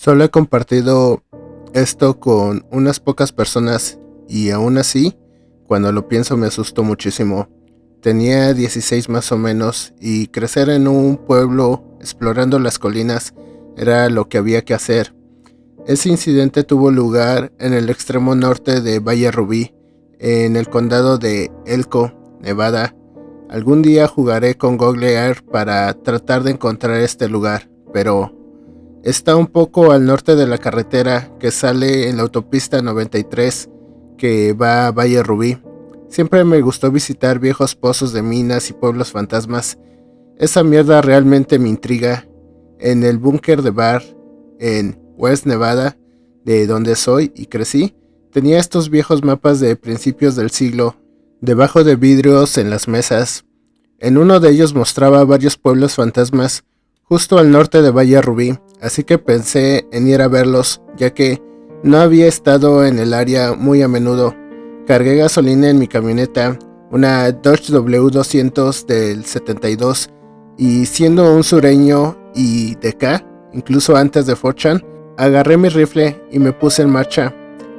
Solo he compartido esto con unas pocas personas y aún así, cuando lo pienso me asustó muchísimo. Tenía 16 más o menos y crecer en un pueblo explorando las colinas era lo que había que hacer. Ese incidente tuvo lugar en el extremo norte de Valle Rubí, en el condado de Elko, Nevada. Algún día jugaré con Google Earth para tratar de encontrar este lugar, pero está un poco al norte de la carretera que sale en la autopista 93 que va a Valle Rubí. Siempre me gustó visitar viejos pozos de minas y pueblos fantasmas. Esa mierda realmente me intriga. En el búnker de Bar, en West Nevada, de donde soy y crecí, tenía estos viejos mapas de principios del siglo, debajo de vidrios en las mesas. En uno de ellos mostraba varios pueblos fantasmas, justo al norte de Valle Rubí, así que pensé en ir a verlos, ya que no había estado en el área muy a menudo. Cargué gasolina en mi camioneta, una Dodge W200 del 72, y siendo un sureño y de acá, incluso antes de 4chan, agarré mi rifle y me puse en marcha.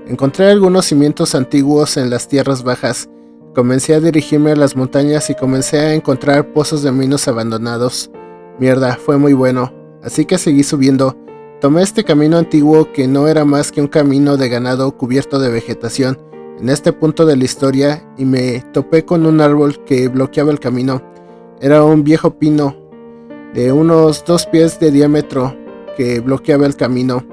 Encontré algunos cimientos antiguos en las tierras bajas. Comencé a dirigirme a las montañas y comencé a encontrar pozos de minos abandonados. Mierda, fue muy bueno, así que seguí subiendo. Tomé este camino antiguo que no era más que un camino de ganado cubierto de vegetación en este punto de la historia y me topé con un árbol que bloqueaba el camino. Era un viejo pino de unos 2 pies de diámetro que bloqueaba el camino.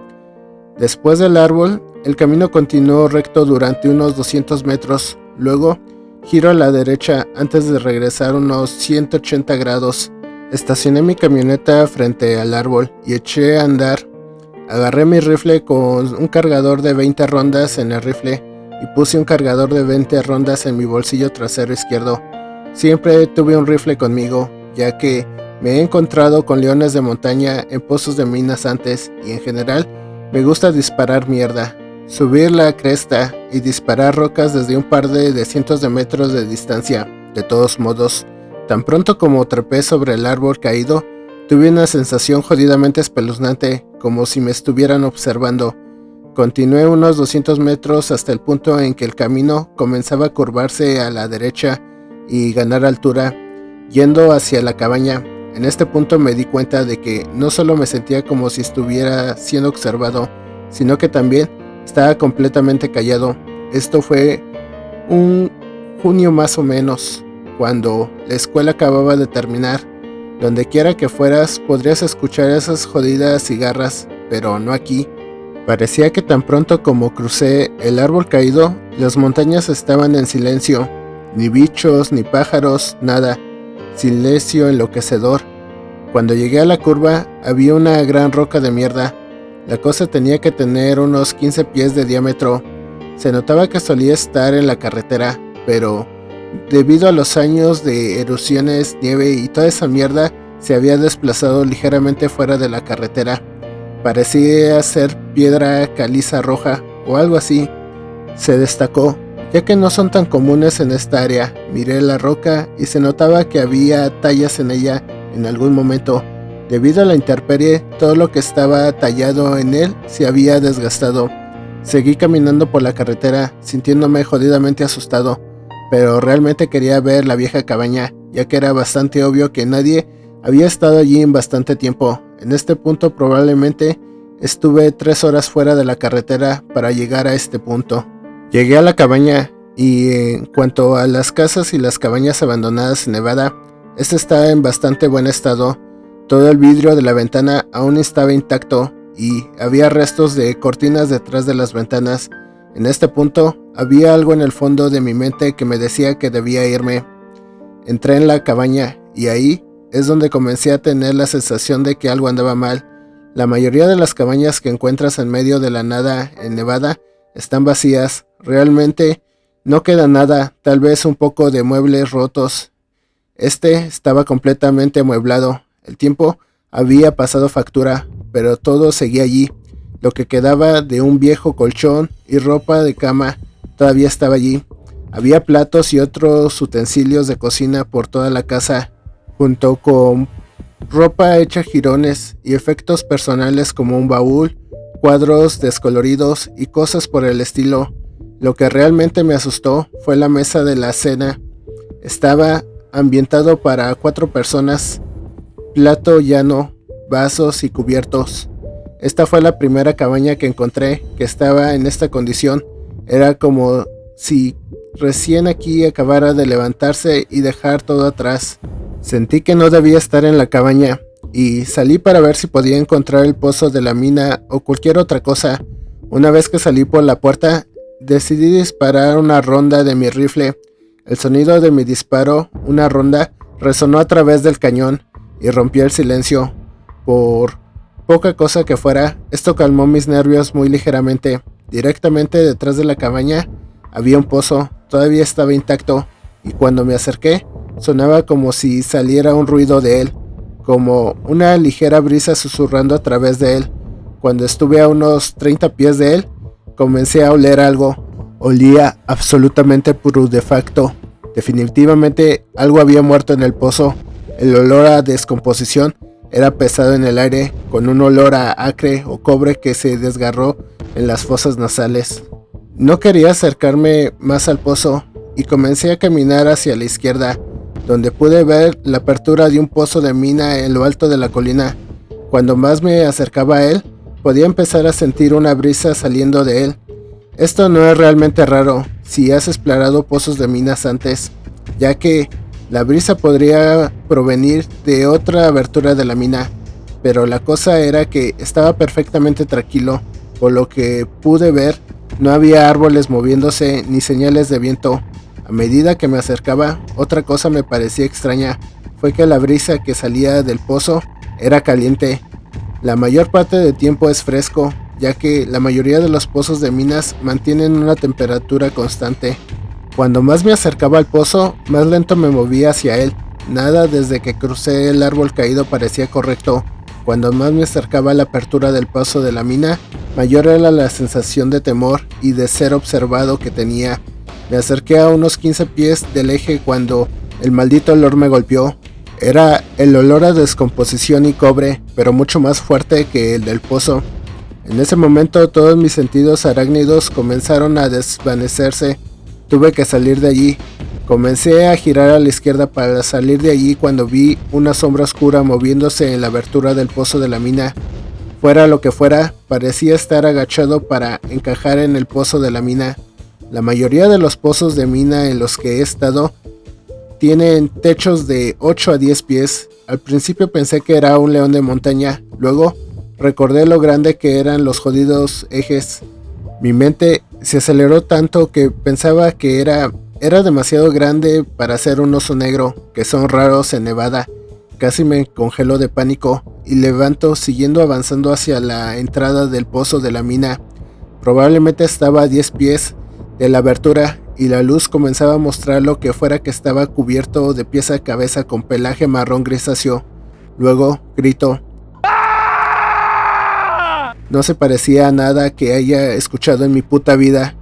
Después del árbol, el camino continuó recto durante unos 200 metros, luego giro a la derecha antes de regresar unos 180 grados. Estacioné mi camioneta frente al árbol y eché a andar. Agarré mi rifle con un cargador de 20 rondas en el rifle y puse un cargador de 20 rondas en mi bolsillo trasero izquierdo. Siempre tuve un rifle conmigo, ya que me he encontrado con leones de montaña en pozos de minas antes y en general me gusta disparar mierda, subir la cresta y disparar rocas desde un par de cientos de metros de distancia. De todos modos, tan pronto como trepé sobre el árbol caído, tuve una sensación jodidamente espeluznante, como si me estuvieran observando. Continué unos 200 metros hasta el punto en que el camino comenzaba a curvarse a la derecha y ganar altura, yendo hacia la cabaña. En este punto me di cuenta de que no solo me sentía como si estuviera siendo observado, sino que también estaba completamente callado. Esto fue un junio más o menos, cuando la escuela acababa de terminar. Donde quiera que fueras podrías escuchar esas jodidas cigarras, pero no aquí. Parecía que tan pronto como crucé el árbol caído, las montañas estaban en silencio. Ni bichos, ni pájaros, nada. Silencio enloquecedor. Cuando llegué a la curva, había una gran roca de mierda. La cosa tenía que tener unos 15 pies de diámetro. Se notaba que solía estar en la carretera, pero debido a los años de erosiones, nieve y toda esa mierda, se había desplazado ligeramente fuera de la carretera. Parecía ser piedra caliza roja o algo así. Se destacó, ya que no son tan comunes en esta área. Miré la roca y se notaba que había tallas en ella en algún momento. Debido a la intemperie, todo lo que estaba tallado en él se había desgastado. Seguí caminando por la carretera, sintiéndome jodidamente asustado, pero realmente quería ver la vieja cabaña, ya que era bastante obvio que nadie había estado allí en bastante tiempo. En este punto probablemente estuve 3 horas fuera de la carretera para llegar a este punto. Llegué a la cabaña y en cuanto a las casas y las cabañas abandonadas en Nevada, esta está en bastante buen estado. Todo el vidrio de la ventana aún estaba intacto y había restos de cortinas detrás de las ventanas. En este punto había algo en el fondo de mi mente que me decía que debía irme. Entré en la cabaña y ahí es donde comencé a tener la sensación de que algo andaba mal. La mayoría de las cabañas que encuentras en medio de la nada en Nevada están vacías. Realmente no queda nada, tal vez un poco de muebles rotos. Este estaba completamente amueblado. El tiempo había pasado factura, pero todo seguía allí. Lo que quedaba de un viejo colchón y ropa de cama todavía estaba allí. Había platos y otros utensilios de cocina por toda la casa, junto con ropa hecha jirones y efectos personales como un baúl, cuadros descoloridos y cosas por el estilo. Lo que realmente me asustó fue la mesa de la cena. Estaba ambientado para 4 personas, plato llano, vasos y cubiertos. Esta fue la primera cabaña que encontré que estaba en esta condición. Era como si recién aquí acabara de levantarse y dejar todo atrás. Sentí que no debía estar en la cabaña y salí para ver si podía encontrar el pozo de la mina o cualquier otra cosa. Una vez que salí por la puerta, decidí disparar una ronda de mi rifle. El sonido de mi disparo, una ronda, resonó a través del cañón y rompió el silencio. Por poca cosa que fuera, esto calmó mis nervios muy ligeramente. Directamente detrás de la cabaña había un pozo, todavía estaba intacto, y cuando me acerqué, sonaba como si saliera un ruido de él, como una ligera brisa susurrando a través de él. Cuando estuve a unos 30 pies de él, comencé a oler algo. Olía absolutamente purulefacto. Definitivamente algo había muerto en el pozo. El olor a descomposición era pesado en el aire, con un olor a acre o cobre que se desgarró en las fosas nasales. No quería acercarme más al pozo y comencé a caminar hacia la izquierda, donde pude ver la apertura de un pozo de mina en lo alto de la colina. Cuando más me acercaba a él, podía empezar a sentir una brisa saliendo de él. Esto no es realmente raro si has explorado pozos de minas antes, ya que la brisa podría provenir de otra abertura de la mina, pero la cosa era que estaba perfectamente tranquilo. Por lo que pude ver, no había árboles moviéndose ni señales de viento. A medida que me acercaba, otra cosa me parecía extraña. Fue que la brisa que salía del pozo era caliente. La mayor parte del tiempo es fresco, ya que la mayoría de los pozos de minas mantienen una temperatura constante. Cuando más me acercaba al pozo, más lento me movía hacia él. Nada desde que crucé el árbol caído parecía correcto. Cuando más me acercaba a la apertura del pozo de la mina, mayor era la sensación de temor y de ser observado que tenía. Me acerqué a unos 15 pies del eje cuando el maldito olor me golpeó. Era el olor a descomposición y cobre, pero mucho más fuerte que el del pozo. En ese momento todos mis sentidos arácnidos comenzaron a desvanecerse. Tuve que salir de allí. Comencé a girar a la izquierda para salir de allí cuando vi una sombra oscura moviéndose en la abertura del pozo de la mina. Fuera lo que fuera, parecía estar agachado para encajar en el pozo de la mina. La mayoría de los pozos de mina en los que he estado tienen techos de 8 a 10 pies. Al principio pensé que era un león de montaña, luego recordé lo grande que eran los jodidos ejes. Mi mente se aceleró tanto que pensaba que era demasiado grande para ser un oso negro, que son raros en Nevada. Casi me congeló de pánico y levanto siguiendo avanzando hacia la entrada del pozo de la mina. Probablemente estaba a 10 pies de la abertura y la luz comenzaba a mostrar lo que fuera que estaba cubierto de pies a cabeza con pelaje marrón grisáceo. Luego grito. No se parecía a nada que haya escuchado en mi puta vida.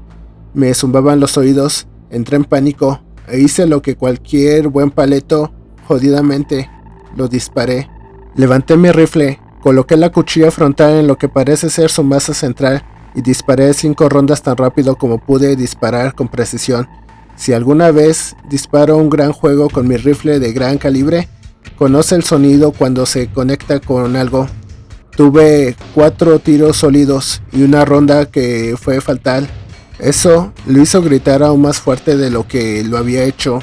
Me zumbaban los oídos, entré en pánico e hice lo que cualquier buen paleto, jodidamente, lo disparé. Levanté mi rifle, coloqué la cuchilla frontal en lo que parece ser su masa central y disparé 5 rondas tan rápido como pude disparar con precisión. Si alguna vez disparo un gran juego con mi rifle de gran calibre, conoce el sonido cuando se conecta con algo. Tuve 4 tiros sólidos y una ronda que fue fatal. Eso lo hizo gritar aún más fuerte de lo que lo había hecho.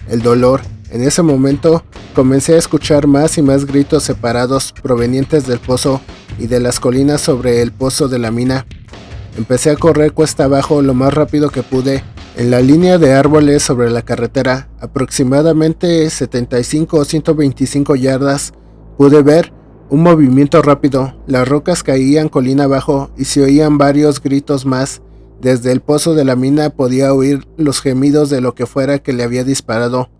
El dolor. En ese momento comencé a escuchar más y más gritos separados provenientes del pozo y de las colinas sobre el pozo de la mina. Empecé a correr cuesta abajo lo más rápido que pude. En la línea de árboles sobre la carretera, aproximadamente 75 o 125 yardas, pude ver un movimiento rápido. Las rocas caían colina abajo y se oían varios gritos más. Desde el pozo de la mina podía oír los gemidos de lo que fuera que le había disparado.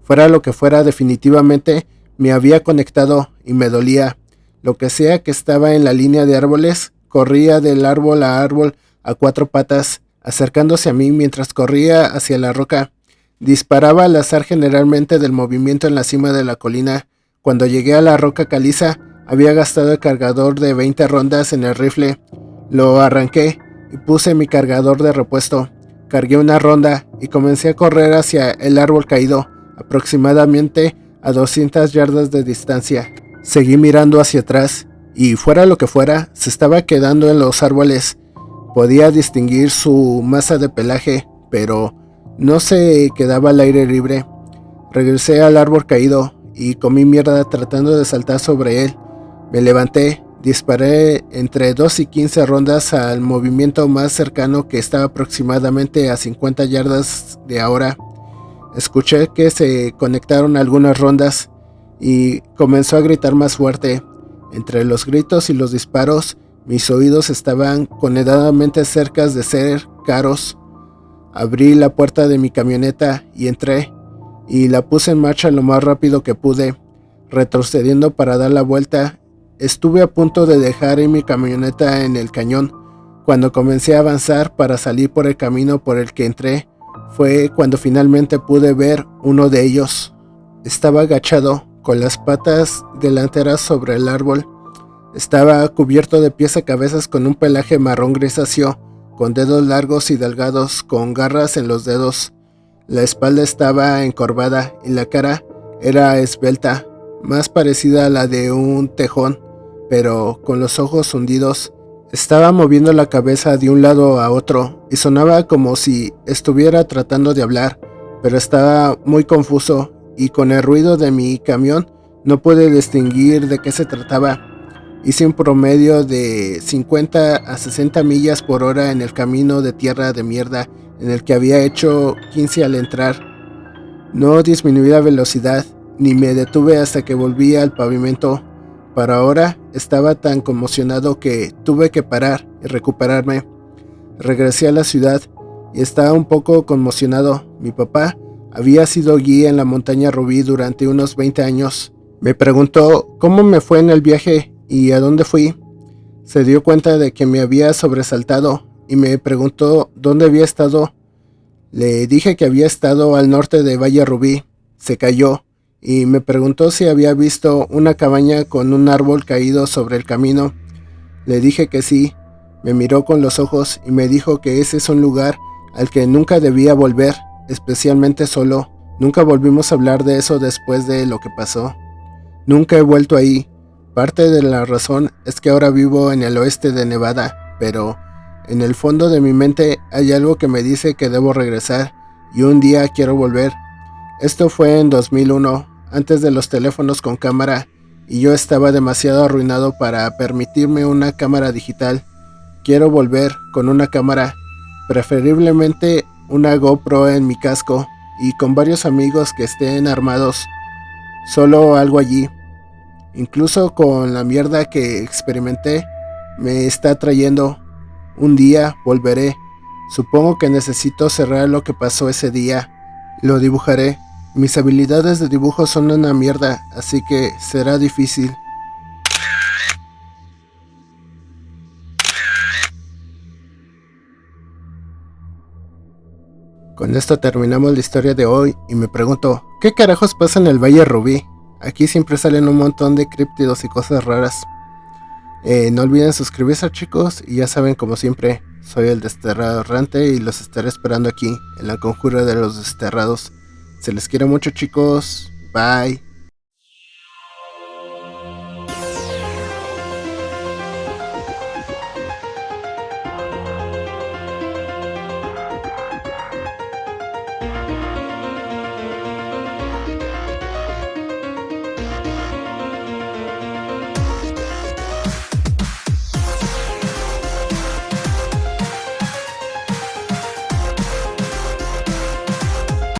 Fuera lo que fuera, definitivamente me había conectado y me dolía. Lo que sea que estaba en la línea de árboles, corría del árbol a árbol a 4 patas, acercándose a mí mientras corría hacia la roca. Disparaba al azar generalmente del movimiento en la cima de la colina. Cuando llegué a la roca caliza, había gastado el cargador de 20 rondas en el rifle. Lo arranqué y puse mi cargador de repuesto. Cargué una ronda y comencé a correr hacia el árbol caído, aproximadamente a 200 yardas de distancia. Seguí mirando hacia atrás y fuera lo que fuera, se estaba quedando en los árboles. Podía distinguir su masa de pelaje, pero no se quedaba al aire libre. Regresé al árbol caído y comí mierda tratando de saltar sobre él. Me levanté, disparé entre 2 y 15 rondas al movimiento más cercano, que estaba aproximadamente a 50 yardas de ahora. Escuché que se conectaron algunas rondas y comenzó a gritar más fuerte. Entre los gritos y los disparos, mis oídos estaban condenadamente cerca de ser caros. Abrí la puerta de mi camioneta y entré, y la puse en marcha lo más rápido que pude, retrocediendo para dar la vuelta. Estuve a punto de dejar mi camioneta en el cañón. Cuando comencé a avanzar para salir por el camino por el que entré, fue cuando finalmente pude ver uno de ellos. Estaba agachado, con las patas delanteras sobre el árbol. Estaba cubierto de pies a cabezas con un pelaje marrón grisáceo, con dedos largos y delgados, con garras en los dedos. La espalda estaba encorvada y la cara era esbelta, más parecida a la de un tejón, pero con los ojos hundidos. Estaba moviendo la cabeza de un lado a otro y sonaba como si estuviera tratando de hablar, pero estaba muy confuso y con el ruido de mi camión no pude distinguir de qué se trataba. Hice un promedio de 50 a 60 millas por hora en el camino de tierra de mierda en el que había hecho 15 al entrar. No disminuí la velocidad ni me detuve hasta que volví al pavimento. Para ahora estaba tan conmocionado que tuve que parar y recuperarme. Regresé a la ciudad y estaba un poco conmocionado. Mi papá había sido guía en la montaña Rubí durante unos 20 años. Me preguntó cómo me fue en el viaje y a dónde fui. Se dio cuenta de que me había sobresaltado y me preguntó dónde había estado. Le dije que había estado al norte de Valle Rubí. Se calló y me preguntó si había visto una cabaña con un árbol caído sobre el camino. Le dije que sí. Me miró con los ojos y me dijo que ese es un lugar al que nunca debía volver, especialmente solo. Nunca volvimos a hablar de eso después de lo que pasó. Nunca he vuelto ahí. Parte de la razón es que ahora vivo en el oeste de Nevada, pero en el fondo de mi mente hay algo que me dice que debo regresar y un día quiero volver. Esto fue en 2001, antes de los teléfonos con cámara, y yo estaba demasiado arruinado para permitirme una cámara digital. Quiero volver con una cámara, preferiblemente una GoPro en mi casco y con varios amigos que estén armados. Solo algo allí. Incluso con la mierda que experimenté, me está trayendo. Un día volveré. Supongo que necesito cerrar lo que pasó ese día. Lo dibujaré. Mis habilidades de dibujo son una mierda, así que será difícil. Con esto terminamos la historia de hoy y me pregunto, ¿qué carajos pasa en el Valle Rubí? Aquí siempre salen un montón de críptidos y cosas raras. No olviden suscribirse, chicos, y ya saben, como siempre, soy el Desterrado Errante y los estaré esperando aquí en la conjura de los desterrados. Se les quiere mucho, chicos. Bye.